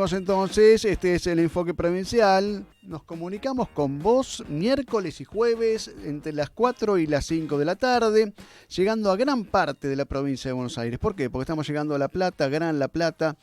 Entonces, este es el enfoque provincial. Nos comunicamos con vos miércoles y jueves entre las 4 y las 5 de la tarde, llegando a gran parte de la provincia de Buenos Aires. ¿Por qué? Porque estamos llegando a La Plata, Gran La Plata,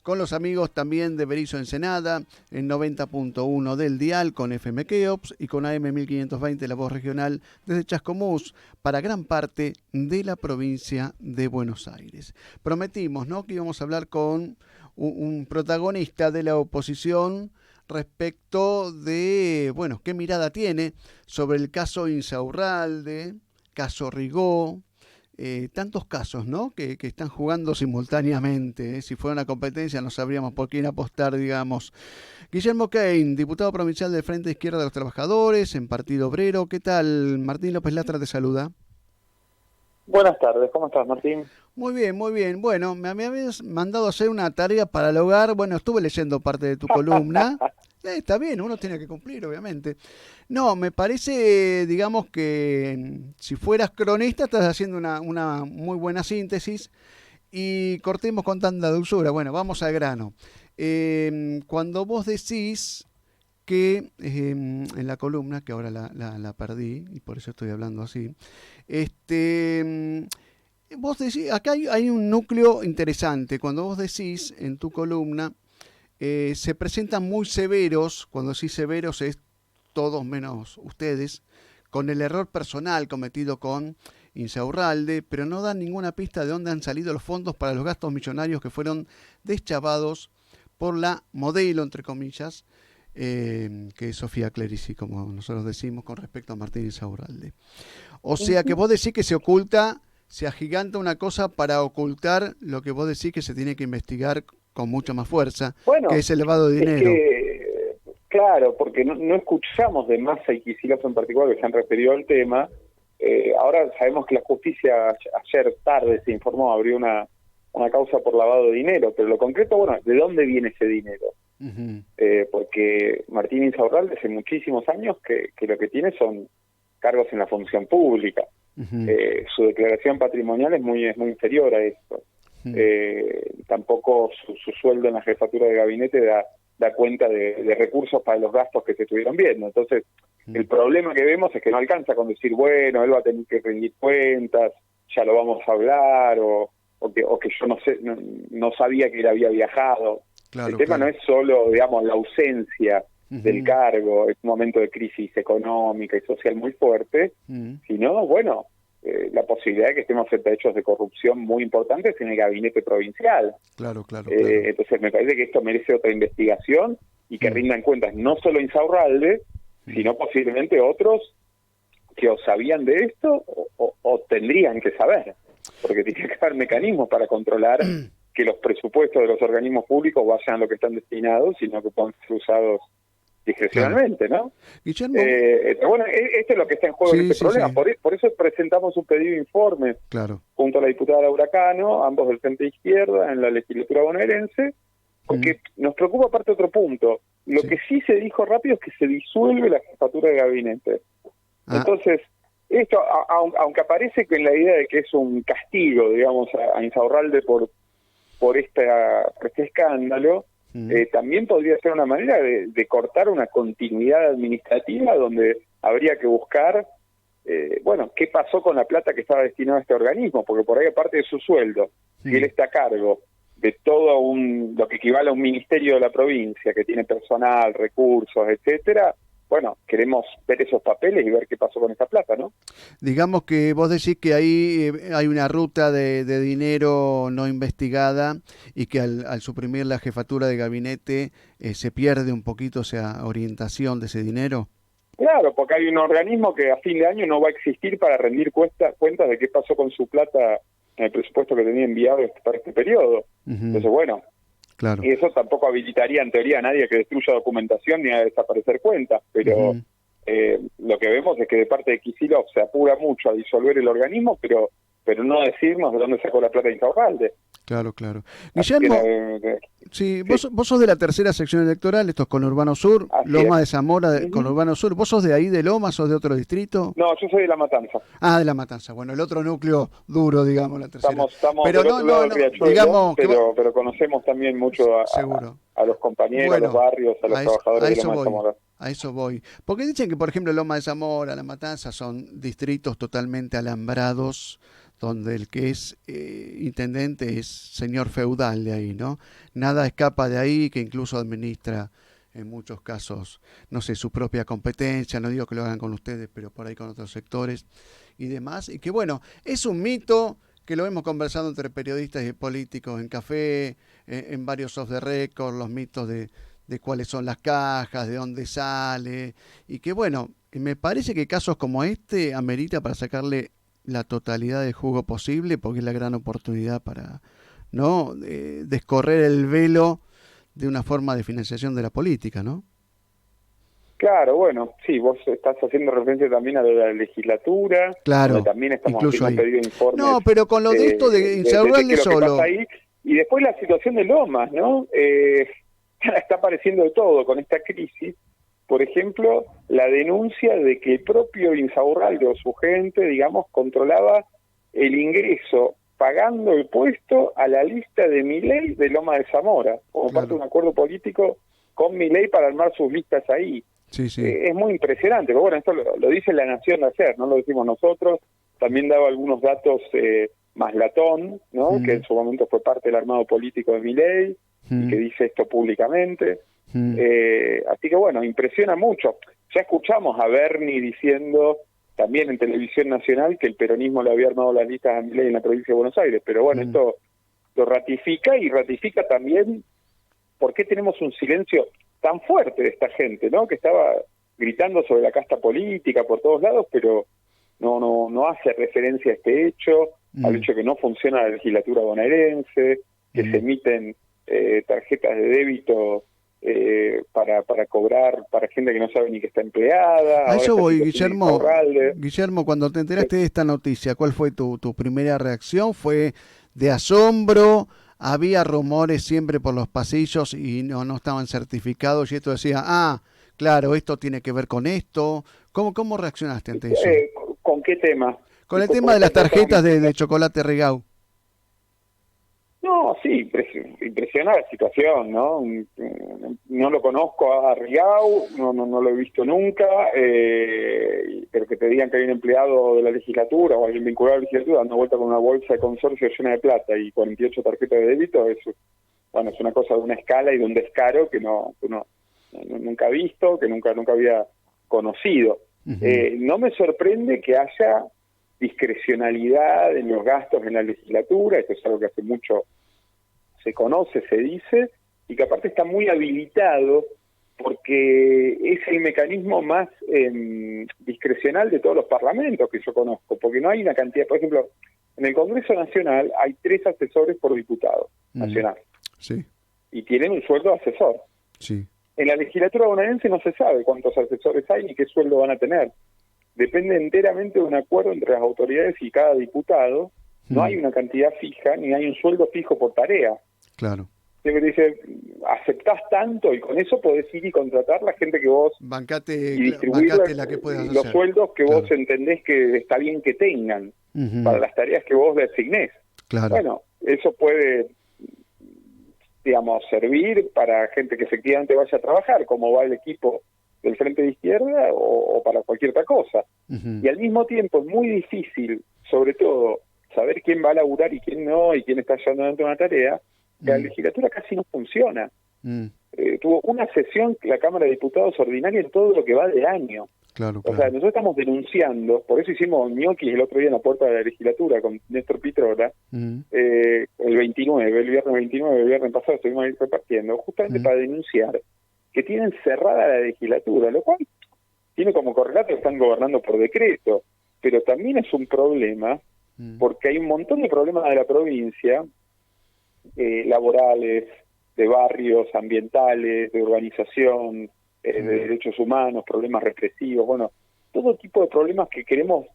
con los amigos también de Berisso Ensenada, en 90.1 del dial, con FM Keops y con AM 1520, la voz regional, desde Chascomús, para gran parte de la provincia de Buenos Aires. Prometimos, ¿no?, que íbamos a hablar con un protagonista de la oposición respecto de, bueno, qué mirada tiene sobre el caso Insaurralde, caso Rigó, tantos casos, ¿no?, que están jugando simultáneamente, ¿eh? Si fuera una competencia no sabríamos por quién apostar, digamos. Guillermo Kein, diputado provincial del Frente Izquierda de los Trabajadores, en Partido Obrero. ¿Qué tal? Martín López Latra te saluda. Buenas tardes, ¿cómo estás, Martín? Muy bien, muy bien. Bueno, me habías mandado a hacer una tarea para el hogar. Bueno, estuve leyendo parte de tu columna. Está bien, uno tiene que cumplir, obviamente. No, me parece, digamos que si fueras cronista estás haciendo una muy buena síntesis y cortemos con tanta dulzura. Bueno, vamos al grano. Cuando vos decís que en la columna, que ahora la perdí y por eso estoy hablando así, vos decís, acá hay un núcleo interesante. Cuando vos decís en tu columna, se presentan muy severos, cuando decís severos es todos menos ustedes, con el error personal cometido con Insaurralde, pero no dan ninguna pista de dónde han salido los fondos para los gastos millonarios que fueron deschavados por la modelo, entre comillas, que es Sofía Clerici, como nosotros decimos, con respecto a Martín Insaurralde. O sea que vos decís que se oculta, se agiganta una cosa para ocultar lo que vos decís que se tiene que investigar con mucha más fuerza, bueno, que es el lavado de dinero. Claro, porque no escuchamos de Massa y Kicillof en particular que se han referido al tema. Ahora sabemos que la justicia ayer tarde se informó, abrió una causa por lavado de dinero, pero lo concreto, bueno, ¿de dónde viene ese dinero? Uh-huh. Porque Martín Insaurralde hace muchísimos años que lo que tiene son cargos en la función pública. Uh-huh. Su declaración patrimonial es muy inferior a esto. Uh-huh. Tampoco su sueldo en la jefatura de gabinete da cuenta de recursos para los gastos que se estuvieron viendo. Entonces, el problema que vemos es que no alcanza con decir, bueno, él va a tener que rendir cuentas, ya lo vamos a hablar, o que yo no sabía que él había viajado. Claro, el tema no es solo, digamos, la ausencia del cargo, es un momento de crisis económica y social muy fuerte, sino, bueno, la posibilidad de que estemos frente a hechos de corrupción muy importantes en el gabinete provincial. Claro. Entonces me parece que esto merece otra investigación y que rindan cuentas no solo Insaurralde, sino posiblemente otros que o sabían de esto o tendrían que saber, porque tiene que haber mecanismos para controlar que los presupuestos de los organismos públicos vayan a lo que están destinados, sino que puedan ser usados discrecionalmente, claro. ¿No? Guillermo, bueno, esto es lo que está en juego en este problema. Sí. Por eso presentamos un pedido de informe junto a la diputada Laura Cano, ambos del Frente Izquierda, en la legislatura bonaerense, porque nos preocupa aparte otro punto. Lo que sí se dijo rápido es que se disuelve la jefatura de gabinete. Entonces, esto, aunque aparece con la idea de que es un castigo, digamos, a Insaurralde por este escándalo, también podría ser una manera de cortar una continuidad administrativa donde habría que buscar, bueno, qué pasó con la plata que estaba destinada a este organismo, porque por ahí aparte de su sueldo, si él está a cargo de todo lo que equivale a un ministerio de la provincia, que tiene personal, recursos, etcétera, bueno, queremos ver esos papeles y ver qué pasó con esa plata, ¿no? Digamos que vos decís que ahí hay una ruta de dinero no investigada y que al suprimir la jefatura de gabinete se pierde un poquito esa orientación de ese dinero. Claro, porque hay un organismo que a fin de año no va a existir para rendir cuentas de qué pasó con su plata en el presupuesto que tenía enviado para este periodo. Entonces, bueno, claro. Y eso tampoco habilitaría en teoría a nadie que destruya documentación ni a desaparecer cuentas, pero lo que vemos es que de parte de Kicillof se apura mucho a disolver el organismo, pero no decirnos de dónde sacó la plata de Insaurralde. Claro, claro. Guillermo, sí, vos sos de la tercera sección electoral, esto es Conurbano Sur, Loma de Zamora, Conurbano Sur. ¿Vos sos de ahí, de Loma, sos de otro distrito? No, yo soy de La Matanza. Ah, de La Matanza. Bueno, el otro núcleo duro, digamos, la tercera. Estamos pero del otro lado del Riachuelo, digamos, pero conocemos también mucho a los compañeros, a los barrios, a los trabajadores de Loma de Zamora. A eso voy. Porque dicen que, por ejemplo, Loma de Zamora, La Matanza son distritos totalmente alambrados, donde el que es intendente es señor feudal de ahí, ¿no? Nada escapa de ahí, que incluso administra en muchos casos, no sé, su propia competencia, no digo que lo hagan con ustedes, pero por ahí con otros sectores y demás, y que bueno, es un mito que lo hemos conversado entre periodistas y políticos en café, en varios off the record, los mitos de cuáles son las cajas, de dónde sale, y que bueno, me parece que casos como este amerita para sacarle la totalidad del jugo posible, porque es la gran oportunidad para no descorrer el velo de una forma de financiación de la política, ¿no? Claro, bueno, sí, vos estás haciendo referencia también a la legislatura, claro, donde también estamos incluso haciendo pedido de informes. No, pero con lo de esto de Insaurralde solo. Ahí, y después la situación de Lomas, ¿no? Está apareciendo de todo con esta crisis. Por ejemplo, la denuncia de que el propio Insaurralde o su gente, digamos, controlaba el ingreso pagando el puesto a la lista de Milei de Loma de Zamora, como parte de un acuerdo político con Milei para armar sus listas ahí. Sí, sí. Es muy impresionante, pero bueno, esto lo dice La Nación de ayer, no lo decimos nosotros. También daba algunos datos Maslatón, ¿no? Que en su momento fue parte del armado político de Milei, y que dice esto públicamente. Así que bueno, impresiona mucho. Ya escuchamos a Bernie diciendo también en televisión nacional que el peronismo le había armado las listas a Milei en la provincia de Buenos Aires, pero bueno, esto lo ratifica y ratifica también por qué tenemos un silencio tan fuerte de esta gente, ¿no? Que estaba gritando sobre la casta política por todos lados, pero no hace referencia a este hecho, al hecho que no funciona la legislatura bonaerense, que se emiten tarjetas de débito para cobrar para gente que no sabe ni que está empleada. A eso voy, Guillermo. Guillermo, cuando te enteraste de esta noticia, ¿cuál fue tu primera reacción? ¿Fue de asombro? ¿Había rumores siempre por los pasillos y no estaban certificados? Y esto decía, claro, esto tiene que ver con esto. ¿Cómo reaccionaste ante eso? ¿Con qué tema? Con el tema de las tarjetas de chocolate Rigau. No, sí, impresionante la situación, ¿no? No lo conozco a Rigau, no lo he visto nunca, pero que te digan que hay un empleado de la legislatura o alguien vinculado a la legislatura dando vuelta con una bolsa de consorcio llena de plata y 48 tarjetas de débito, es una cosa de una escala y de un descaro que nunca he visto, que nunca había conocido. No me sorprende que haya discrecionalidad en los gastos en la legislatura, esto es algo que hace mucho se conoce, se dice, y que aparte está muy habilitado porque es el mecanismo más discrecional de todos los parlamentos que yo conozco, porque no hay una cantidad, por ejemplo, en el Congreso Nacional hay 3 asesores por diputado nacional, sí, y tienen un sueldo de asesor. Sí. En la legislatura bonaerense no se sabe cuántos asesores hay ni qué sueldo van a tener. Depende enteramente de un acuerdo entre las autoridades y cada diputado. No hay una cantidad fija, ni hay un sueldo fijo por tarea. Claro. Siempre dice, aceptás tanto y con eso podés ir y contratar la gente que vos... Bancate la que puedas hacer. Los sueldos que vos entendés que está bien que tengan para las tareas que vos designés. Claro. Bueno, eso puede, digamos, servir para gente que efectivamente vaya a trabajar, como va el equipo del Frente de Izquierda o para cualquier otra cosa. Y al mismo tiempo es muy difícil, sobre todo, saber quién va a laburar y quién no, y quién está llevando adelante una tarea, que la legislatura casi no funciona. Tuvo una sesión la Cámara de Diputados ordinaria en todo lo que va de año. Claro. O sea, nosotros estamos denunciando, por eso hicimos ñoquis el otro día en la puerta de la legislatura con Néstor Pitrola, el viernes 29, el viernes pasado estuvimos ahí repartiendo, justamente para denunciar que tienen cerrada la legislatura, lo cual tiene como correlato que están gobernando por decreto, pero también es un problema porque hay un montón de problemas de la provincia, laborales, de barrios, ambientales, de urbanización, de derechos humanos, problemas represivos, bueno, todo tipo de problemas que queremos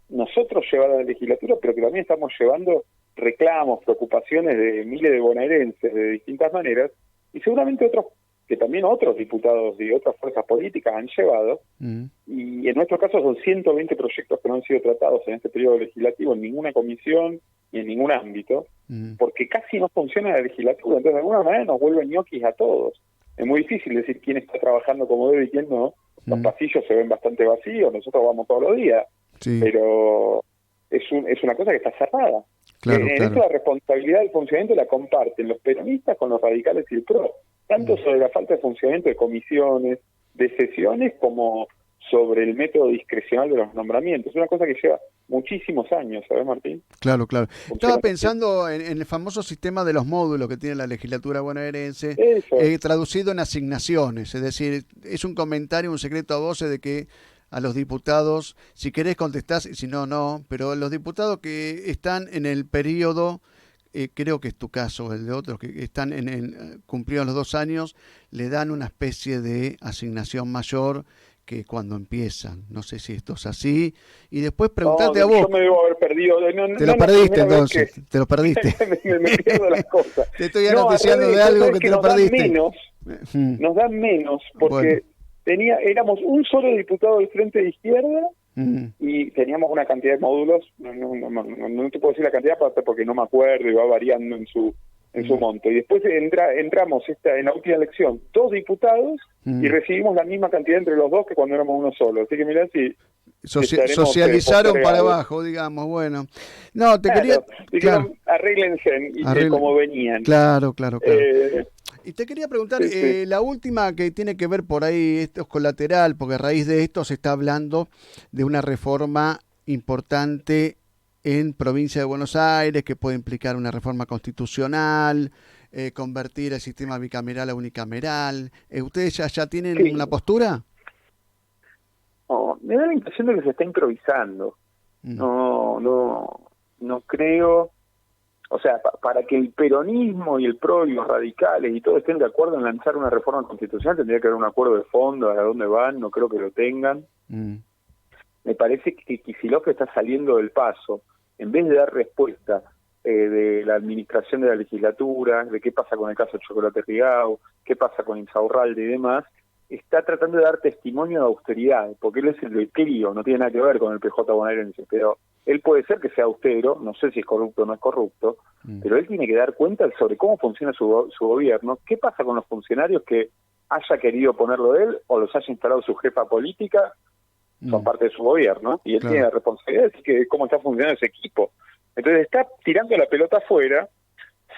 nosotros llevar a la legislatura, pero que también estamos llevando reclamos, preocupaciones de miles de bonaerenses de distintas maneras, y seguramente otros diputados y otras fuerzas políticas han llevado, y en nuestro caso son 120 proyectos que no han sido tratados en este periodo legislativo en ninguna comisión y en ningún ámbito, porque casi no funciona la legislatura, entonces de alguna manera nos vuelven ñoquis a todos. Es muy difícil decir quién está trabajando como debe y quién no. Los pasillos se ven bastante vacíos, nosotros vamos todos los días, pero es una cosa que está cerrada. Claro, en eso la responsabilidad del funcionamiento la comparten los peronistas con los radicales y el PRO, tanto sobre la falta de funcionamiento de comisiones, de sesiones, como sobre el método discrecional de los nombramientos. Es una cosa que lleva muchísimos años, ¿sabes, Martín? Claro. Estaba pensando en el famoso sistema de los módulos que tiene la legislatura bonaerense, traducido en asignaciones, es decir, es un comentario, un secreto a voces de que a los diputados, si querés contestás, y si no, no, pero los diputados que están en el periodo, creo que es tu caso, el de otros que están cumplidos los 2 años, le dan una especie de asignación mayor que cuando empiezan. No sé si esto es así. Y después preguntarte a vos. Yo me debo haber perdido. Te lo perdiste entonces. Te lo perdiste. me pierdo las cosas. Te estoy anoticiando de algo que te lo perdiste. Nos dan menos porque éramos un solo diputado del Frente de Izquierda y teníamos una cantidad de módulos. No te puedo decir la cantidad porque no me acuerdo y va variando en su monto. Y después entramos en la última elección 2 diputados y recibimos la misma cantidad entre los 2 que cuando éramos uno solo. Así que mirá si socializaron para abajo, digamos. Bueno, no, te quería... Claro. Arréglense como venían. Claro. Y te quería preguntar, la última que tiene que ver por ahí, esto es colateral, porque a raíz de esto se está hablando de una reforma importante en provincia de Buenos Aires, que puede implicar una reforma constitucional, convertir el sistema bicameral a unicameral. ¿Ustedes ya tienen una postura? No, me da la impresión de que se está improvisando. No creo... O sea, para que el peronismo y el PRO y los radicales y todos estén de acuerdo en lanzar una reforma constitucional, tendría que haber un acuerdo de fondo a dónde van, no creo que lo tengan. Me parece que Kicillof está saliendo del paso. En vez de dar respuesta de la administración de la legislatura, de qué pasa con el caso Chocolate Rigau, qué pasa con Insaurralde y demás, está tratando de dar testimonio de austeridad, porque él es el del crío, no tiene nada que ver con el PJ bonaerense, pero él puede ser que sea austero, no sé si es corrupto o no es corrupto, pero él tiene que dar cuenta sobre cómo funciona su gobierno, qué pasa con los funcionarios que haya querido ponerlo él o los haya instalado su jefa política, son parte de su gobierno, y él tiene la responsabilidad de decir cómo está funcionando ese equipo. Entonces está tirando la pelota afuera,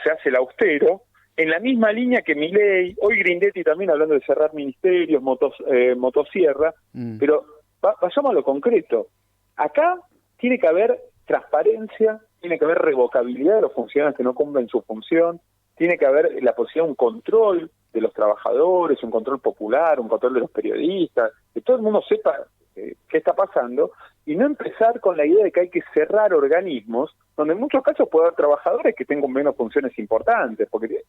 se hace el austero, en la misma línea que Milei, hoy Grindetti también hablando de cerrar ministerios, motosierra, pero vayamos a lo concreto. Acá tiene que haber transparencia, tiene que haber revocabilidad de los funcionarios que no cumplen su función, tiene que haber la posibilidad de un control de los trabajadores, un control popular, un control de los periodistas, que todo el mundo sepa qué está pasando, y no empezar con la idea de que hay que cerrar organismos donde en muchos casos puede haber trabajadores que tengan menos funciones importantes, porque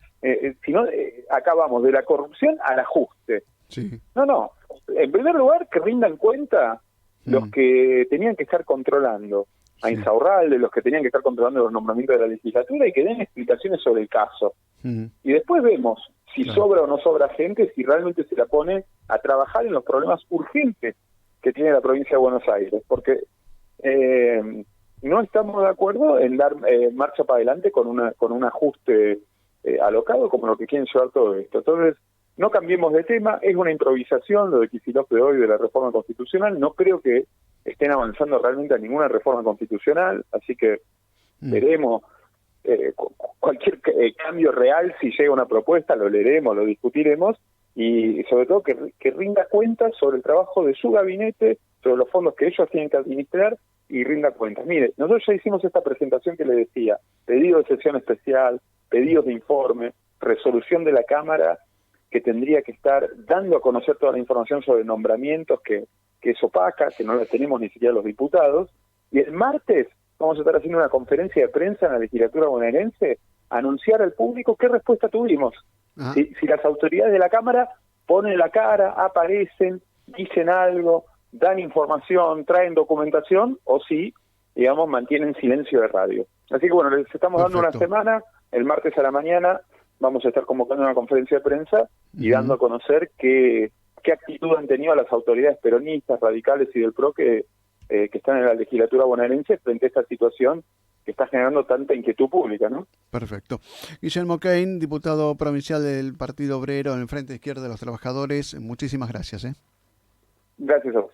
si no, acá vamos de la corrupción al ajuste. No, en primer lugar que rindan cuenta los que tenían que estar controlando a Insaurralde, los que tenían que estar controlando los nombramientos de la legislatura y que den explicaciones sobre el caso. Y después vemos si sobra o no sobra gente, si realmente se la pone a trabajar en los problemas urgentes que tiene la provincia de Buenos Aires, porque no estamos de acuerdo en dar marcha para adelante con un ajuste alocado como lo que quieren llevar todo esto. Entonces, no cambiemos de tema, es una improvisación lo de Kicillof de hoy de la reforma constitucional, no creo que estén avanzando realmente a ninguna reforma constitucional, así que veremos cualquier cambio real, si llega una propuesta, lo leeremos, lo discutiremos, y sobre todo que rinda cuentas sobre el trabajo de su gabinete, sobre los fondos que ellos tienen que administrar, y rinda cuentas. Mire, nosotros ya hicimos esta presentación que le decía, pedido de sesión especial, pedidos de informe, resolución de la Cámara, que tendría que estar dando a conocer toda la información sobre nombramientos que es opaca, que no la tenemos ni siquiera los diputados, y el martes vamos a estar haciendo una conferencia de prensa en la legislatura bonaerense, a anunciar al público qué respuesta tuvimos. Si las autoridades de la Cámara ponen la cara, aparecen, dicen algo, dan información, traen documentación, o si, digamos, mantienen silencio de radio. Así que bueno, les estamos dando una Perfecto. semana, el martes a la mañana vamos a estar convocando una conferencia de prensa y dando a conocer qué actitud han tenido las autoridades peronistas, radicales y del PRO que están en la legislatura bonaerense frente a esta situación que está generando tanta inquietud pública, ¿no? Perfecto. Guillermo Kein, diputado provincial del Partido Obrero en el Frente Izquierda de los Trabajadores, muchísimas gracias. Gracias a vos.